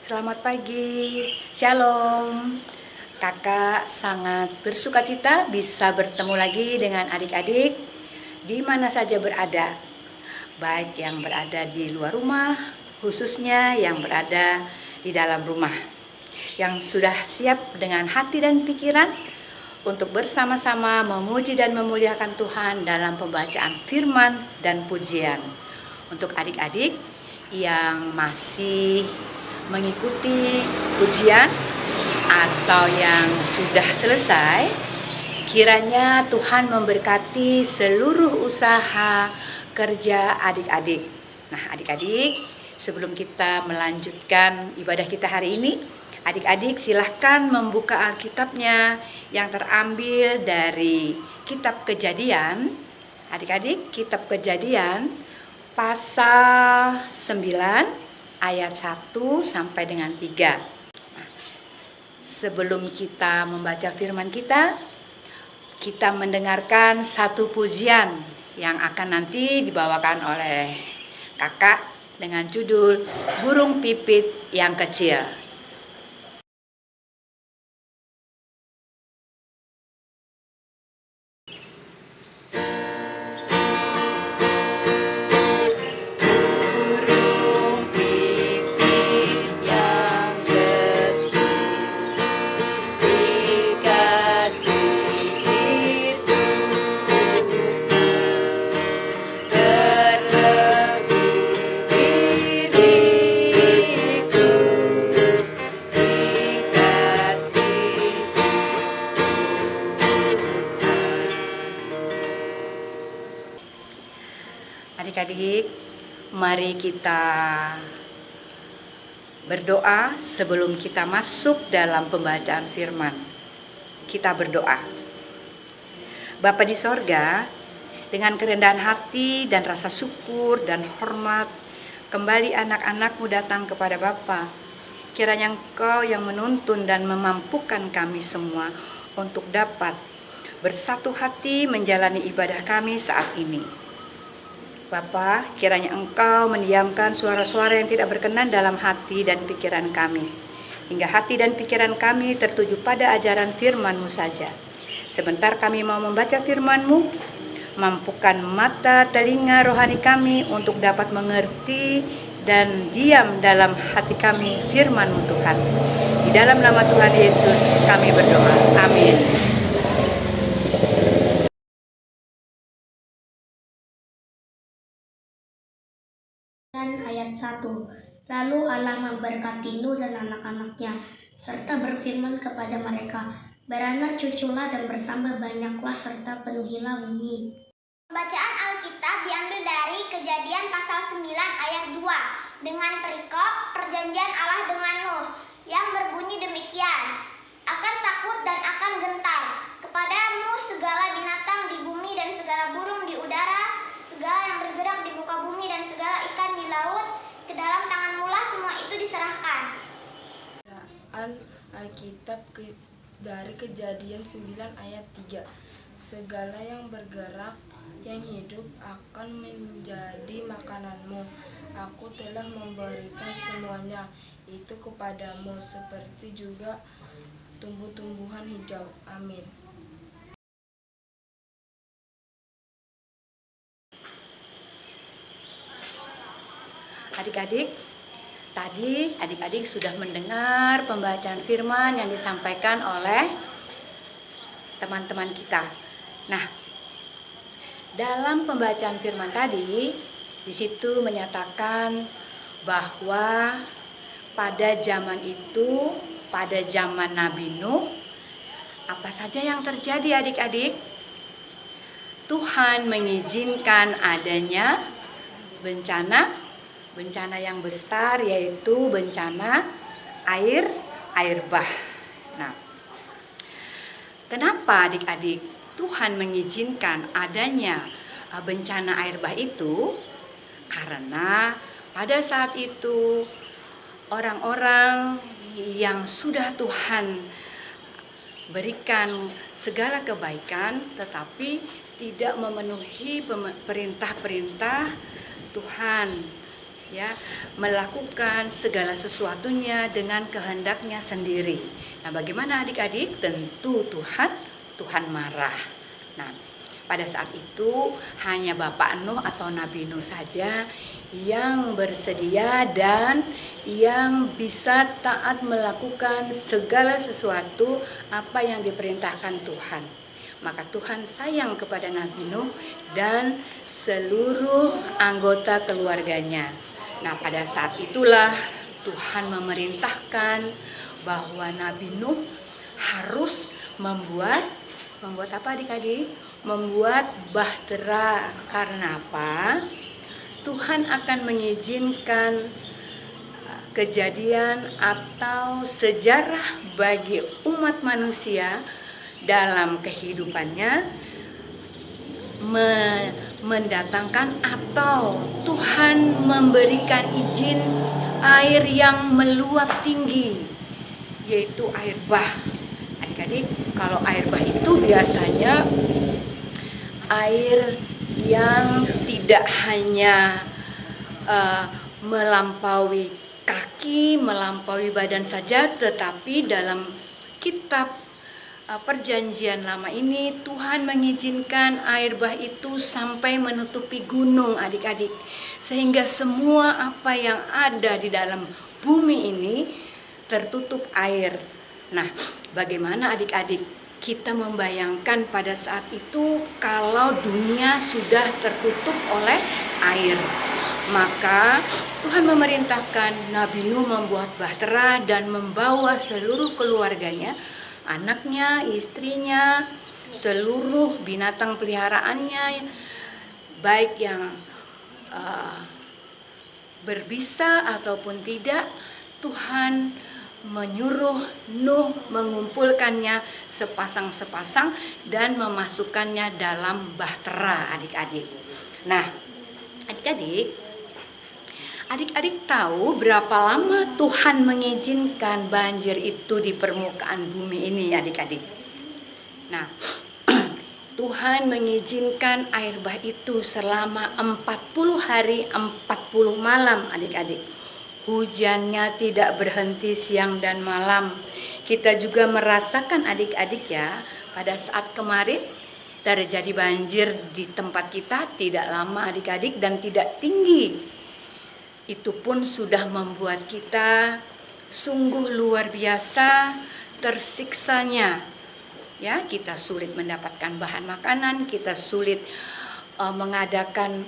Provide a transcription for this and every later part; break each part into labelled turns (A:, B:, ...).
A: Selamat pagi, Shalom. Kakak sangat bersukacita bisa bertemu lagi dengan adik-adik di mana saja berada, baik yang berada di luar rumah, khususnya yang berada di dalam rumah, yang sudah siap dengan hati dan pikiran untuk bersama-sama memuji dan memuliakan Tuhan dalam pembacaan firman dan pujian. Untuk adik-adik yang masih mengikuti ujian atau yang sudah selesai, kiranya Tuhan memberkati seluruh usaha kerja adik-adik. Nah, adik-adik, sebelum kita melanjutkan ibadah kita hari ini, adik-adik silahkan membuka Alkitabnya yang terambil dari kitab Kejadian. Adik-adik, kitab Kejadian pasal 9 ayat 1 sampai dengan 3. Nah, sebelum kita membaca firman kita mendengarkan satu pujian yang akan nanti dibawakan oleh kakak dengan judul Burung Pipit yang Kecil. Adik-adik, mari kita berdoa sebelum kita masuk dalam pembacaan firman. Kita berdoa. Bapa di sorga, dengan kerendahan hati dan rasa syukur dan hormat, kembali anak-anak-Mu datang kepada Bapa. Kiranya Engkau yang menuntun dan memampukan kami semua untuk dapat bersatu hati menjalani ibadah kami saat ini. Bapa, kiranya Engkau mendiamkan suara-suara yang tidak berkenan dalam hati dan pikiran kami, hingga hati dan pikiran kami tertuju pada ajaran firman-Mu saja. Sebentar kami mau membaca firman-Mu, mampukan mata telinga rohani kami untuk dapat mengerti dan diam dalam hati kami firman-Mu Tuhan. Di dalam nama Tuhan Yesus kami berdoa. Amin.
B: Ayat 1. Lalu Allah memberkati Nuh dan anak-anaknya, serta berfirman kepada mereka, beranak cuculah dan bertambah banyaklah serta penuhilah bumi.
C: Bacaan Alkitab diambil dari Kejadian pasal 9 ayat 2 dengan perikop perjanjian Allah dengan Nuh yang berbunyi demikian, akan takut dan akan gentar kepadamu segala binatang di bumi dan segala burung di udara, segala yang bergerak di muka bumi dan segala ikan di laut, ke dalam tanganmu lah semua itu diserahkan.
D: Bacaan Alkitab dari Kejadian 9 ayat 3. Segala yang bergerak, yang hidup akan menjadi makananmu. Aku telah memberikan semuanya itu kepadamu, seperti juga tumbuh-tumbuhan hijau. Amin.
A: Adik-adik, tadi adik-adik sudah mendengar pembacaan firman yang disampaikan oleh teman-teman kita. Nah, dalam pembacaan firman tadi, di situ menyatakan bahwa pada zaman itu, pada zaman Nabi Nuh, apa saja yang terjadi adik-adik? Tuhan mengizinkan adanya bencana yang besar, yaitu bencana air bah. Nah, kenapa adik-adik Tuhan mengizinkan adanya bencana air bah itu? Karena pada saat itu orang-orang yang sudah Tuhan berikan segala kebaikan tetapi tidak memenuhi perintah-perintah Tuhan, ya, melakukan segala sesuatunya dengan kehendaknya sendiri. Nah, bagaimana adik-adik? Tentu Tuhan marah. Nah, pada saat itu hanya Bapak Nuh atau Nabi Nuh saja yang bersedia dan yang bisa taat melakukan segala sesuatu apa yang diperintahkan Tuhan. Maka Tuhan sayang kepada Nabi Nuh dan seluruh anggota keluarganya. Nah, pada saat itulah Tuhan memerintahkan bahwa Nabi Nuh harus membuat apa adik-adik? Membuat bahtera. Karena apa? Tuhan akan mengizinkan kejadian atau sejarah bagi umat manusia dalam kehidupannya mendatangkan atau Tuhan memberikan izin air yang meluap tinggi, yaitu air bah. Adik-adik, kalau air bah itu biasanya air yang tidak hanya melampaui kaki, melampaui badan saja, tetapi dalam kitab Perjanjian Lama ini Tuhan mengizinkan air bah itu sampai menutupi gunung adik-adik, sehingga semua apa yang ada di dalam bumi ini tertutup air. Nah, bagaimana adik-adik kita membayangkan pada saat itu kalau dunia sudah tertutup oleh air? Maka Tuhan memerintahkan Nabi Nuh membuat bahtera dan membawa seluruh keluarganya, anaknya, istrinya, seluruh binatang peliharaannya, baik yang berbisa ataupun tidak. Tuhan menyuruh Nuh mengumpulkannya sepasang-sepasang dan memasukkannya dalam bahtera adik-adik. Nah, adik-adik tahu berapa lama Tuhan mengizinkan banjir itu di permukaan bumi ini adik-adik? Nah, Tuhan mengizinkan air bah itu selama 40 hari 40 malam adik-adik. Hujannya tidak berhenti siang dan malam. Kita juga merasakan adik-adik ya, pada saat kemarin terjadi banjir di tempat kita tidak lama adik-adik dan tidak tinggi. Itu pun sudah membuat kita sungguh luar biasa tersiksanya. Ya, kita sulit mendapatkan bahan makanan, kita sulit mengadakan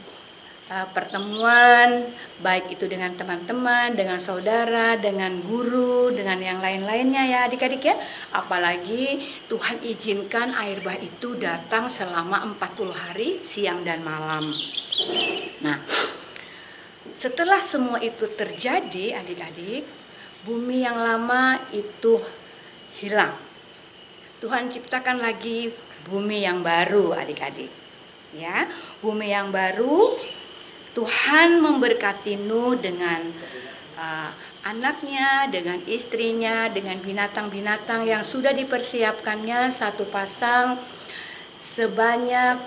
A: pertemuan, baik itu dengan teman-teman, dengan saudara, dengan guru, dengan yang lain-lainnya ya adik-adik ya. Apalagi Tuhan izinkan air bah itu datang selama 40 hari siang dan malam. Nah, setelah semua itu terjadi adik-adik, bumi yang lama itu hilang. Tuhan ciptakan lagi bumi yang baru adik-adik. Ya, bumi yang baru. Tuhan memberkati Nuh dengan anaknya, dengan istrinya, dengan binatang-binatang yang sudah dipersiapkannya satu pasang sebanyak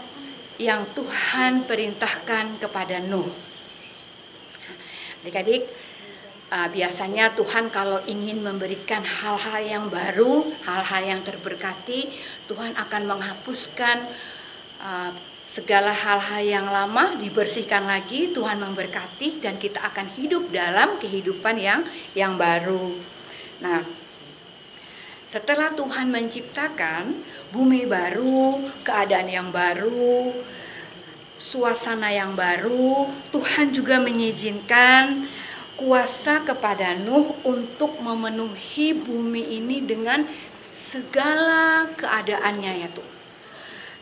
A: yang Tuhan perintahkan kepada Nuh. Adik-adik, biasanya Tuhan kalau ingin memberikan hal-hal yang baru, hal-hal yang terberkati, Tuhan akan menghapuskan segala hal-hal yang lama, dibersihkan lagi, Tuhan memberkati dan kita akan hidup dalam kehidupan yang baru. Nah, setelah Tuhan menciptakan bumi baru, keadaan yang baru, suasana yang baru, Tuhan juga mengizinkan kuasa kepada Nuh untuk memenuhi bumi ini dengan segala keadaannya ya Tuhan.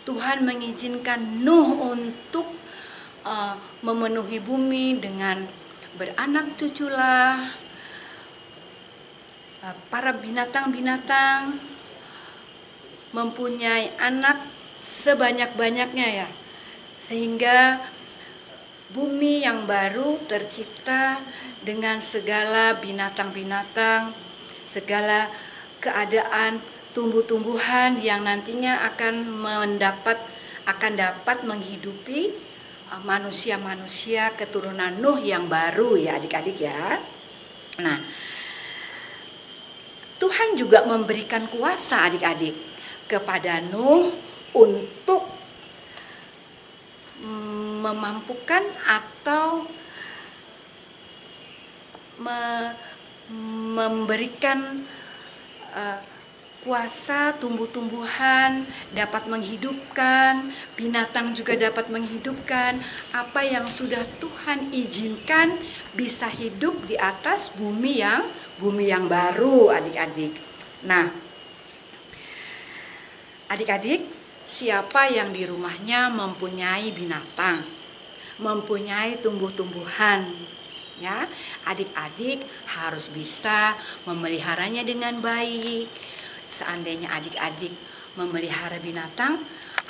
A: Tuhan mengizinkan Nuh untuk memenuhi bumi dengan beranak cuculah, para binatang-binatang mempunyai anak sebanyak-banyaknya ya, sehingga bumi yang baru tercipta dengan segala binatang-binatang, segala keadaan tumbuh-tumbuhan yang nantinya akan dapat menghidupi manusia-manusia keturunan Nuh yang baru ya adik-adik ya. Nah, Tuhan juga memberikan kuasa adik-adik kepada Nuh untuk memampukan atau memberikan kuasa tumbuh-tumbuhan, dapat menghidupkan, binatang juga dapat menghidupkan. Apa yang sudah Tuhan izinkan bisa hidup di atas bumi yang baru adik-adik. Nah, adik-adik, siapa yang di rumahnya mempunyai binatang, mempunyai tumbuh-tumbuhan, ya, adik-adik harus bisa memeliharanya dengan baik. Seandainya adik-adik memelihara binatang,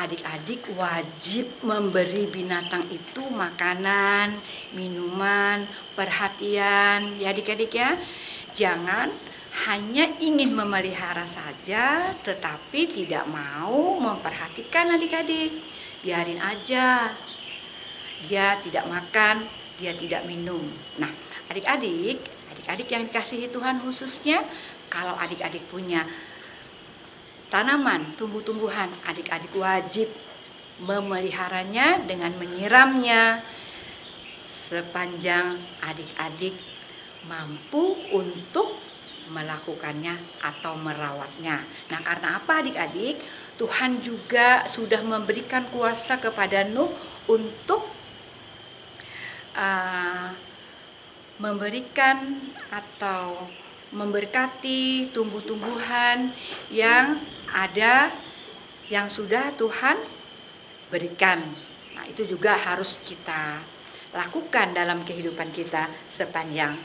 A: adik-adik wajib memberi binatang itu makanan, minuman, perhatian, ya adik-adik ya. Jangan hanya ingin memelihara saja tetapi tidak mau memperhatikan adik-adik. Biarin aja, dia tidak makan, dia tidak minum. Nah, adik-adik yang dikasihi Tuhan, khususnya kalau adik-adik punya tanaman, tumbuh-tumbuhan, adik-adik wajib memeliharanya dengan menyiramnya sepanjang adik-adik mampu untuk melakukannya atau merawatnya. Nah, karena apa adik-adik? Tuhan juga sudah memberikan kuasa kepada Nuh untuk memberikan atau memberkati tumbuh-tumbuhan yang ada, yang sudah Tuhan berikan. Nah, itu juga harus kita lakukan dalam kehidupan kita sepanjang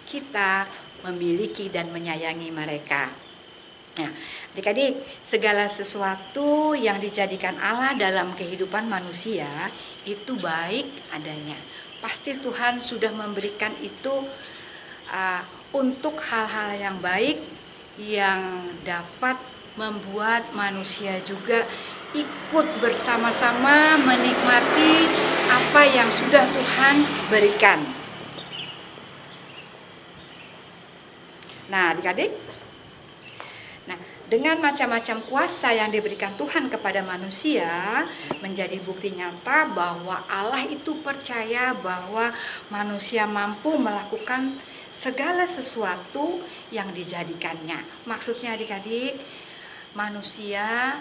A: kita memiliki dan menyayangi mereka. Nah, adik-adik, segala sesuatu yang dijadikan Allah dalam kehidupan manusia itu baik adanya. Pasti Tuhan sudah memberikan itu untuk hal-hal yang baik yang dapat membuat manusia juga ikut bersama-sama menikmati apa yang sudah Tuhan berikan. Nah, adik-adik, dengan macam-macam kuasa yang diberikan Tuhan kepada manusia, menjadi bukti nyata bahwa Allah itu percaya bahwa manusia mampu melakukan segala sesuatu yang dijadikannya. Maksudnya adik-adik, manusia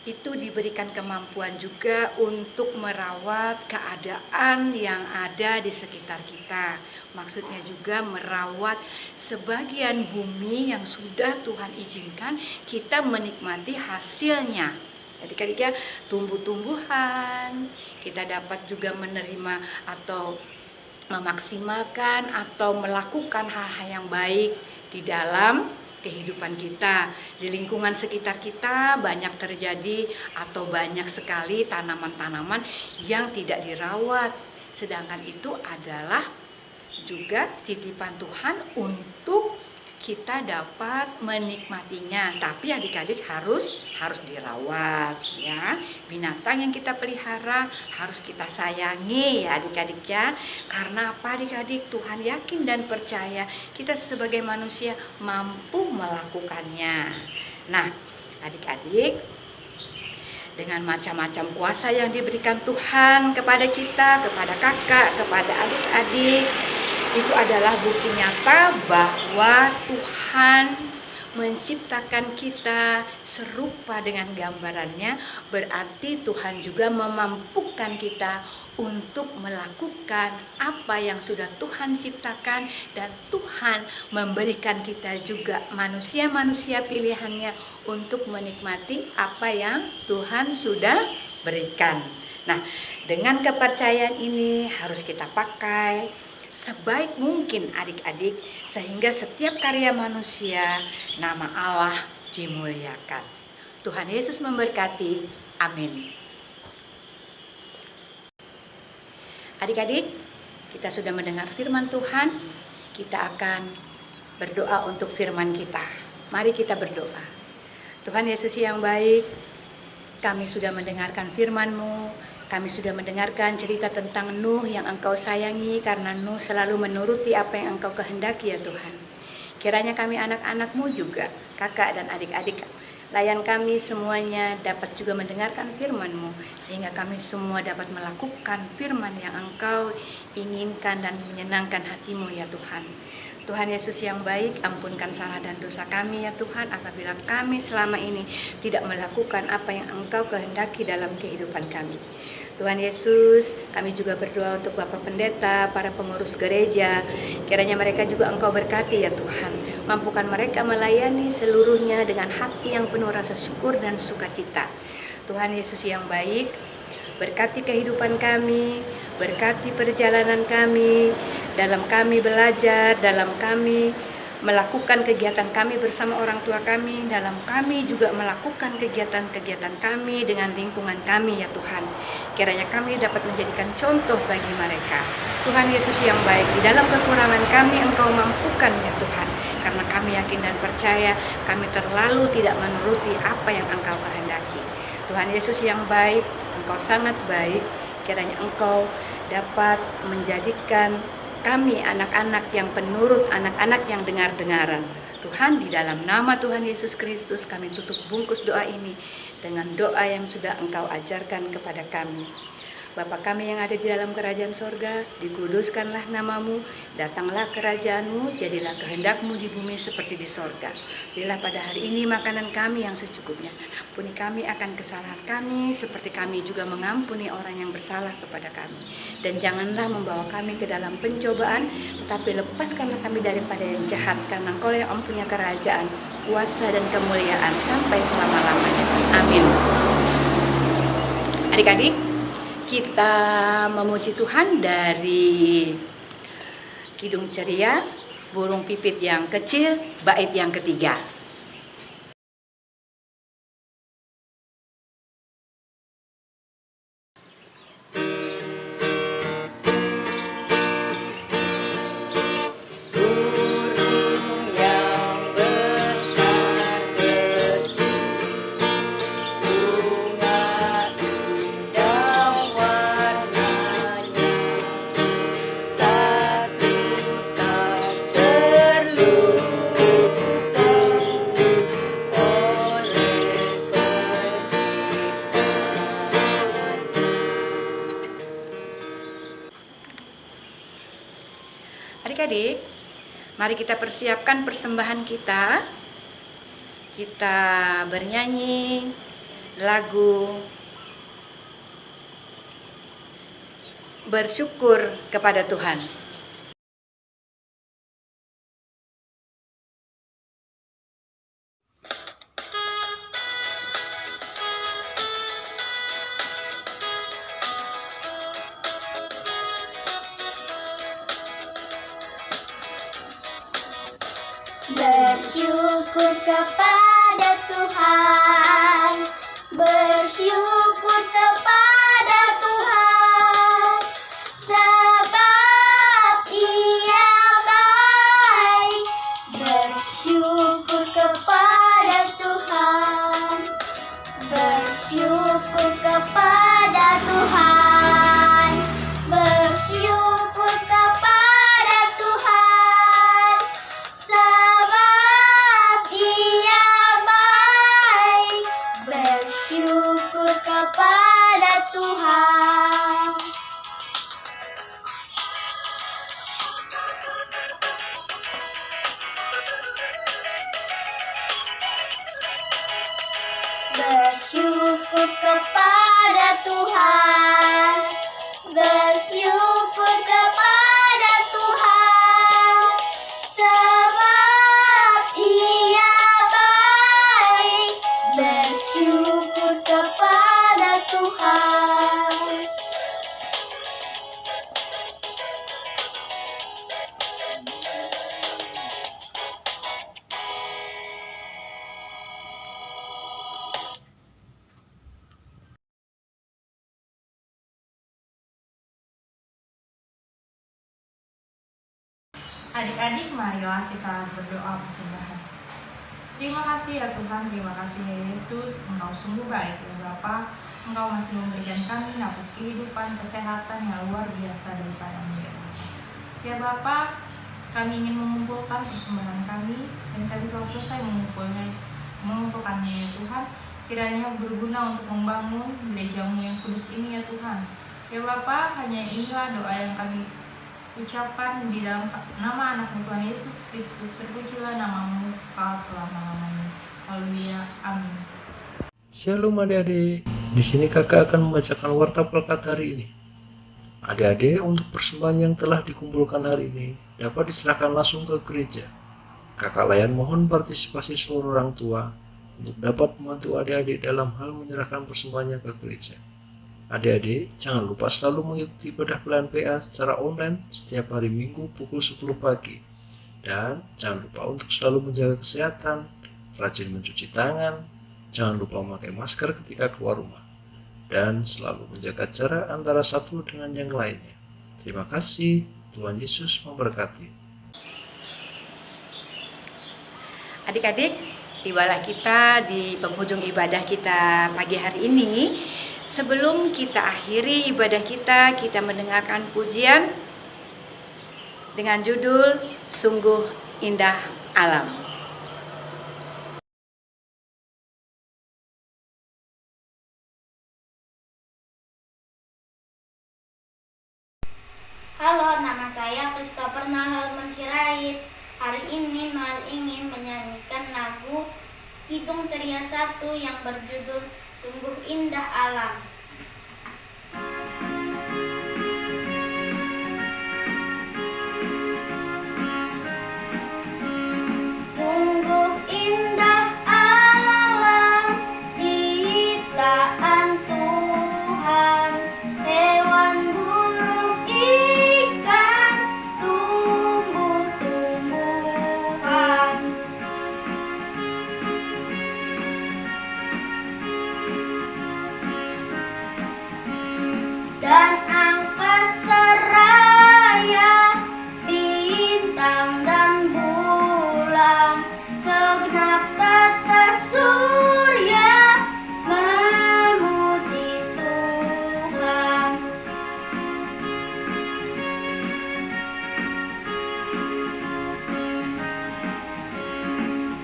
A: itu diberikan kemampuan juga untuk merawat keadaan yang ada di sekitar kita. Maksudnya juga merawat sebagian bumi yang sudah Tuhan izinkan kita menikmati hasilnya. Jadi adik-adik, tumbuh-tumbuhan, kita dapat juga menerima atau memaksimalkan atau melakukan hal-hal yang baik di dalam kehidupan kita. Di lingkungan sekitar kita banyak terjadi atau banyak sekali tanaman-tanaman yang tidak dirawat, sedangkan itu adalah juga titipan Tuhan untuk kita dapat menikmatinya. Tapi adik-adik harus dirawat ya. Binatang yang kita pelihara harus kita sayangi ya adik-adik ya. Karena apa adik-adik? Tuhan yakin dan percaya kita sebagai manusia mampu melakukannya. Nah, adik-adik, dengan macam-macam kuasa yang diberikan Tuhan kepada kita, kepada kakak, kepada adik-adik, itu adalah bukti nyata bahwa Tuhan menciptakan kita serupa dengan gambarannya. Berarti Tuhan juga memampukan kita untuk melakukan apa yang sudah Tuhan ciptakan, dan Tuhan memberikan kita juga manusia-manusia pilihannya untuk menikmati apa yang Tuhan sudah berikan. Nah, dengan kepercayaan ini harus kita pakai sebaik mungkin adik-adik, sehingga setiap karya manusia nama Allah dimuliakan. Tuhan Yesus memberkati. Amin. Adik-adik, kita sudah mendengar firman Tuhan. Kita akan berdoa untuk firman kita. Mari kita berdoa. Tuhan Yesus yang baik, kami sudah mendengarkan firman-Mu. Kami sudah mendengarkan cerita tentang Nuh yang Engkau sayangi karena Nuh selalu menuruti apa yang Engkau kehendaki ya Tuhan. Kiranya kami anak-anak-Mu juga, kakak dan adik-adik, layan kami semuanya dapat juga mendengarkan firman-Mu, sehingga kami semua dapat melakukan firman yang Engkau inginkan dan menyenangkan hati-Mu ya Tuhan. Tuhan Yesus yang baik, ampunkan salah dan dosa kami ya Tuhan, apabila kami selama ini tidak melakukan apa yang Engkau kehendaki dalam kehidupan kami. Tuhan Yesus, kami juga berdoa untuk Bapak Pendeta, para pengurus gereja, kiranya mereka juga Engkau berkati ya Tuhan. Mampukan mereka melayani seluruhnya dengan hati yang penuh rasa syukur dan sukacita. Tuhan Yesus yang baik, berkati kehidupan kami, berkati perjalanan kami, dalam kami belajar, dalam kami melakukan kegiatan kami bersama orang tua kami, dalam kami juga melakukan kegiatan-kegiatan kami dengan lingkungan kami ya Tuhan. Kiranya kami dapat menjadikan contoh bagi mereka. Tuhan Yesus yang baik, di dalam kekurangan kami Engkau mampukan ya Tuhan. Karena kami yakin dan percaya kami terlalu tidak menuruti apa yang Engkau kehendaki. Tuhan Yesus yang baik, Engkau sangat baik. Kiranya Engkau dapat menjadikan kami anak-anak yang penurut, anak-anak yang dengar-dengaran. Tuhan, di dalam nama Tuhan Yesus Kristus kami tutup bungkus doa ini dengan doa yang sudah Engkau ajarkan kepada kami. Bapa kami yang ada di dalam kerajaan sorga, dikuduskanlah namamu, datanglah kerajaanmu, jadilah kehendak-Mu di bumi seperti di sorga. Berilah pada hari ini makanan kami yang secukupnya. Ampuni kami akan kesalahan kami, seperti kami juga mengampuni orang yang bersalah kepada kami. Dan janganlah membawa kami ke dalam pencobaan, tetapi lepaskanlah kami daripada yang jahat, karena Engkau yang mempunyai kerajaan, kuasa dan kemuliaan sampai selama-lamanya. Amin. Adik-adik, kita memuji Tuhan dari Kidung Ceria, Burung Pipit yang Kecil, bait yang ketiga. Adik-adik, mari kita persiapkan persembahan kita. Kita bernyanyi lagu bersyukur kepada Tuhan.
C: Bersyukur kepada Tuhan, bersyukur kepada Tuhan, sebab Ia baik. Bersyukur kepada Tuhan, bersyukur kepada Tuhan, bersyukur kepada Tuhan, sebab Ia baik. Bersyukur kepada Tuhan. Bersyukur kepada Tuhan, bersyukur kepada Tuhan, sebab Ia baik. Bersyukur kepada Tuhan.
E: Adik-adik, marilah kita berdoa persembahan. Terima kasih ya Tuhan, terima kasih ya Yesus, Engkau sungguh baik ya Bapa. Engkau masih memberikan kami nafas kehidupan, kesehatan yang luar biasa daripada-Mu ya Bapa. Ya Bapa, kami ingin mengumpulkan persembahan kami dan kami telah selesai mengumpulkannya ya Tuhan. Kiranya berguna untuk membangun gereja-Mu yang kudus ini ya Tuhan. Ya Bapa, hanya inilah doa yang kami ucapkan di dalam nama anak-Mu Tuhan Yesus Kristus. Terpujilah nama-Mu kekal selama-lamanya. Haleluya. Amin.
F: Shalom adik-adik. Di sini kakak akan membacakan warta Pelkat hari ini. Adik-adik, untuk persembahan yang telah dikumpulkan hari ini dapat diserahkan langsung ke gereja. Kakak layan mohon partisipasi seluruh orang tua untuk dapat membantu adik-adik dalam hal menyerahkan persembahannya ke gereja. Adik-adik, jangan lupa selalu mengikuti ibadah pelayan PA secara online setiap hari Minggu pukul 10 pagi. Dan jangan lupa untuk selalu menjaga kesehatan, rajin mencuci tangan, jangan lupa memakai masker ketika keluar rumah, dan selalu menjaga jarak antara satu dengan yang lainnya. Terima kasih, Tuhan Yesus memberkati.
A: Adik-adik, tibalah kita di penghujung ibadah kita pagi hari ini. Sebelum kita akhiri ibadah kita mendengarkan pujian dengan judul Sungguh Indah Alam.
B: Halo, nama saya Christopher Nahalman Sirait. Hari ini Noel ingin menyanyikan lagu Kidung Ceria 1 yang berjudul Sungguh Indah Alam. Sungguh indah alam ciptaan Tuhan, hewan, burung, ikan, tumbuh-tumbuhan. Dan angkasa raya, bintang dan bulan, segenap tata surya memuji Tuhan.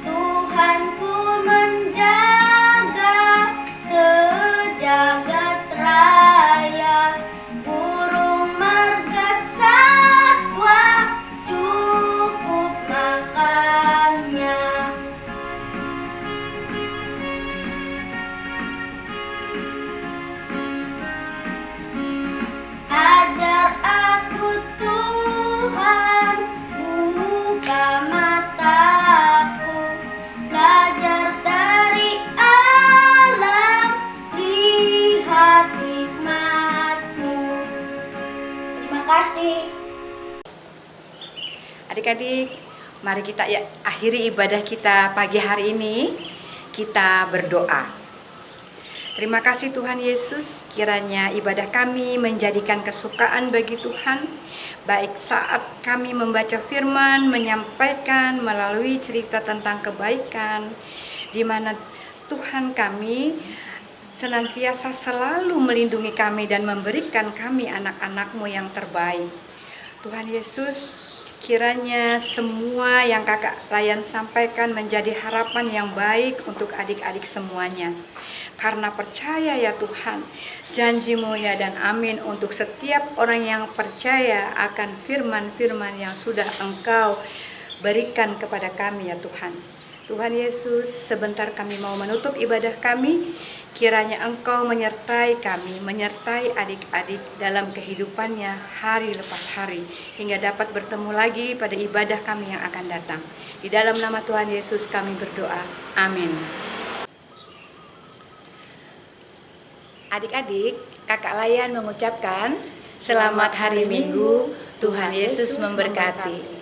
B: Tuhanku menjaga sejagat raya, burung marga satwa cukup makannya. Ajar aku Tuhan, buka mataku, belajar dari alam, lihat hikmat-Mu. Terima kasih.
A: Adik-adik, mari kita akhiri ibadah kita pagi hari ini. Kita berdoa. Terima kasih Tuhan Yesus, kiranya ibadah kami menjadikan kesukaan bagi Tuhan, baik saat kami membaca firman, menyampaikan melalui cerita tentang kebaikan, di mana Tuhan kami senantiasa selalu melindungi kami dan memberikan kami anak-anak-Mu yang terbaik. Tuhan Yesus, kiranya semua yang kakak layan sampaikan menjadi harapan yang baik untuk adik-adik semuanya. Karena percaya ya Tuhan, janji-Mu ya dan amin untuk setiap orang yang percaya akan firman-firman yang sudah Engkau berikan kepada kami ya Tuhan. Tuhan Yesus, sebentar kami mau menutup ibadah kami. Kiranya Engkau menyertai kami, menyertai adik-adik dalam kehidupannya hari lepas hari, hingga dapat bertemu lagi pada ibadah kami yang akan datang. Di dalam nama Tuhan Yesus kami berdoa. Amin. Adik-adik, kakak layan mengucapkan selamat hari Minggu, Tuhan Yesus memberkati.